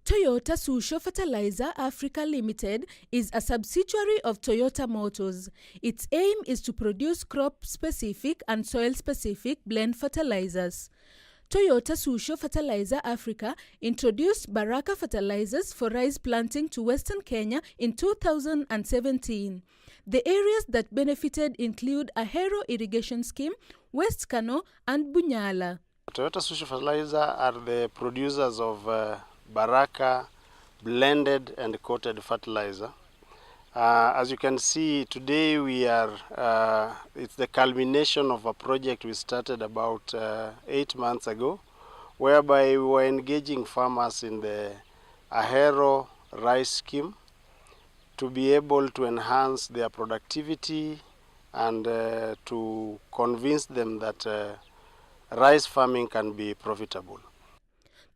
Toyota Tsusho Fertilizer Africa Limited is a subsidiary of Toyota Motors. Its aim is to produce crop-specific and soil-specific blend fertilizers. Toyota Tsusho Fertilizer Africa introduced Baraka fertilizers for rice planting to Western Kenya in 2017. The areas that benefited include Ahero irrigation scheme, West Kano, and Bunyala. Toyota Tsusho Fertilizer are the producers of Baraka blended and coated fertilizer. As you can see, today we are, it's the culmination of a project we started about 8 months ago, whereby we were engaging farmers in the Ahero rice scheme to be able to enhance their productivity and to convince them that rice farming can be profitable.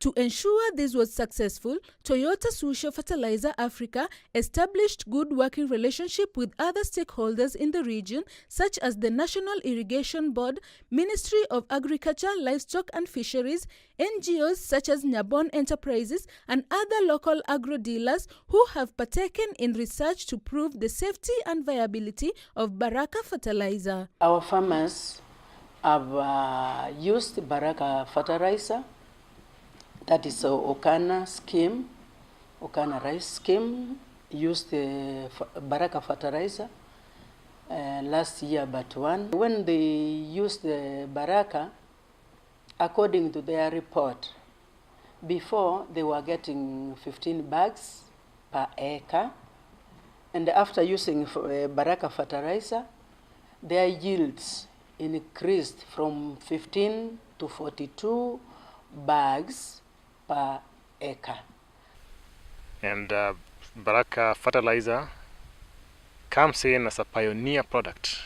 To ensure this was successful, Toyota Tsusho Fertilizer Africa established good working relationship with other stakeholders in the region, such as the National Irrigation Board, Ministry of Agriculture, Livestock and Fisheries, NGOs such as Nyabon Enterprises, and other local agro-dealers who have partaken in research to prove the safety and viability of Baraka fertilizer. Our farmers have used Baraka fertilizer. That is Okana scheme, Okana rice scheme, used the Baraka fertilizer last year but one. When they used the Baraka, according to their report, before they were getting 15 bags per acre, and after using Baraka fertilizer, their yields increased from 15 to 42 bags per acre. And Baraka fertilizer comes in as a pioneer product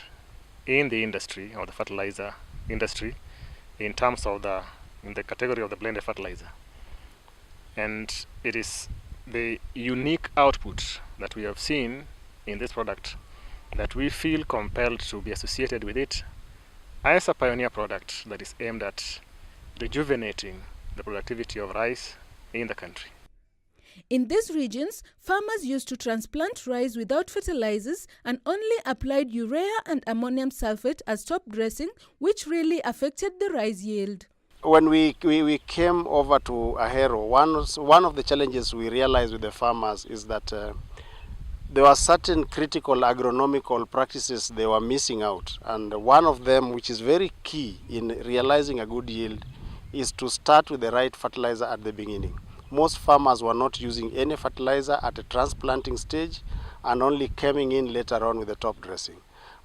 in the industry, or the fertilizer industry, in terms of in the category of the blended fertilizer. And it is the unique output that we have seen in this product that we feel compelled to be associated with it as a pioneer product that is aimed at rejuvenating the productivity of rice in the country. In these regions, farmers used to transplant rice without fertilizers and only applied urea and ammonium sulfate as top dressing, which really affected the rice yield. When we came over to Ahero, one of the challenges we realized with the farmers is that there were certain critical agronomical practices they were missing out. And one of them, which is very key in realizing a good yield, is to start with the right fertilizer at the beginning. Most farmers were not using any fertilizer at the transplanting stage and only coming in later on with the top dressing.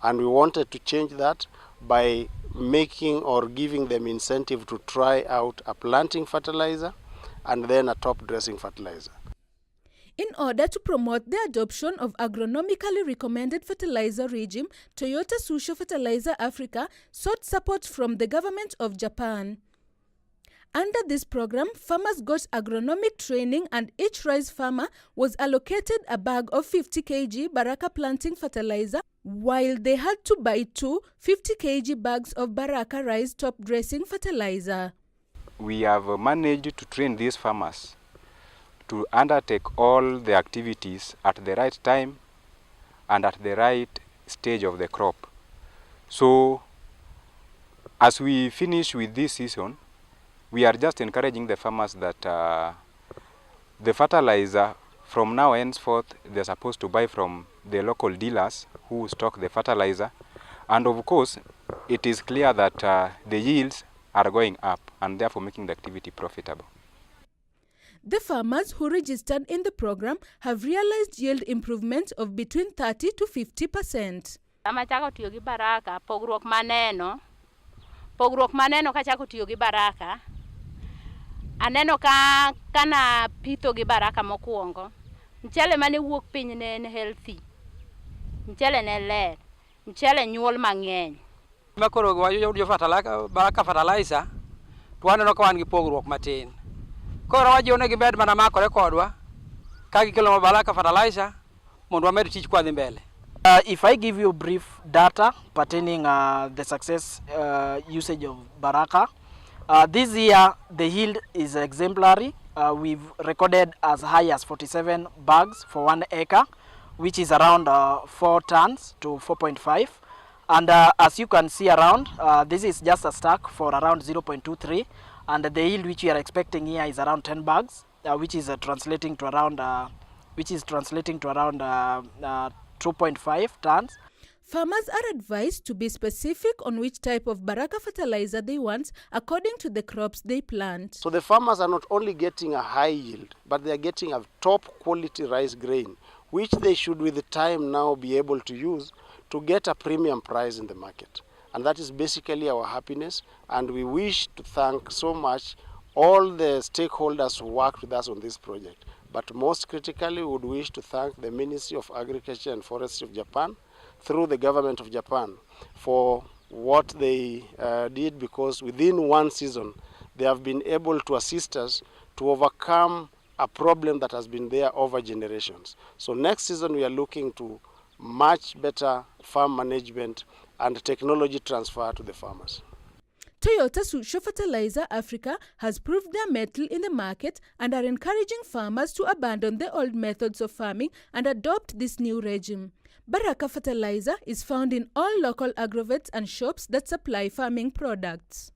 And we wanted to change that by making or giving them incentive to try out a planting fertilizer and then a top dressing fertilizer. In order to promote the adoption of agronomically recommended fertilizer regime, Toyota Tsusho Fertilizer Africa sought support from the government of Japan. Under this program, farmers got agronomic training and each rice farmer was allocated a bag of 50 kg Baraka planting fertilizer, while they had to buy 2 50 kg bags of Baraka rice top dressing fertilizer. We have managed to train these farmers to undertake all the activities at the right time and at the right stage of the crop. So, as we finish with this season, we are just encouraging the farmers that the fertilizer from now henceforth they're supposed to buy from the local dealers who stock the fertilizer, and of course it is clear that the yields are going up and therefore making the activity profitable. The farmers who registered in the program have realized yield improvement of between 30 to 50%. Amachako tiyo gi Baraka, pogruok maneno kachako tiyo gi Baraka. Aneno ka kana pitho gi Baraka mokuongo. Mchele mane wuok piny ne en healthy. Mchele ne ler. Mchele nyuol mang'eny. Makoro wayo fertilizer Baraka fertilizer to aneno ka wan gi pogruok matin. Koro wajione gi bed mana makore kodwa ka gikelo Baraka fertilizer mondo wamed tich kwa dhi mbele. If I give you brief data pertaining the success usage of Baraka, This year, the yield is exemplary. We've recorded as high as 47 bags for 1 acre, which is around 4 tons to 4.5. And as you can see around, this is just a stack for around 0.23. And the yield which we are expecting here is around 10 bags, which is translating to around 2.5 tons. Farmers are advised to be specific on which type of baraka fertilizer they want according to the crops they plant. So the farmers are not only getting a high yield, but they are getting a top quality rice grain, which they should with the time now be able to use to get a premium price in the market. And that is basically our happiness, and we wish to thank so much all the stakeholders who worked with us on this project. But most critically, we would wish to thank the Ministry of Agriculture and Forestry of Japan through the government of Japan for what they did, because within one season they have been able to assist us to overcome a problem that has been there over generations. So next season we are looking to much better farm management and technology transfer to the farmers. Toyota Tsusho Fertilizer Africa has proved their mettle in the market and are encouraging farmers to abandon the old methods of farming and adopt this new regime. Baraka Fertilizer is found in all local agrovets and shops that supply farming products.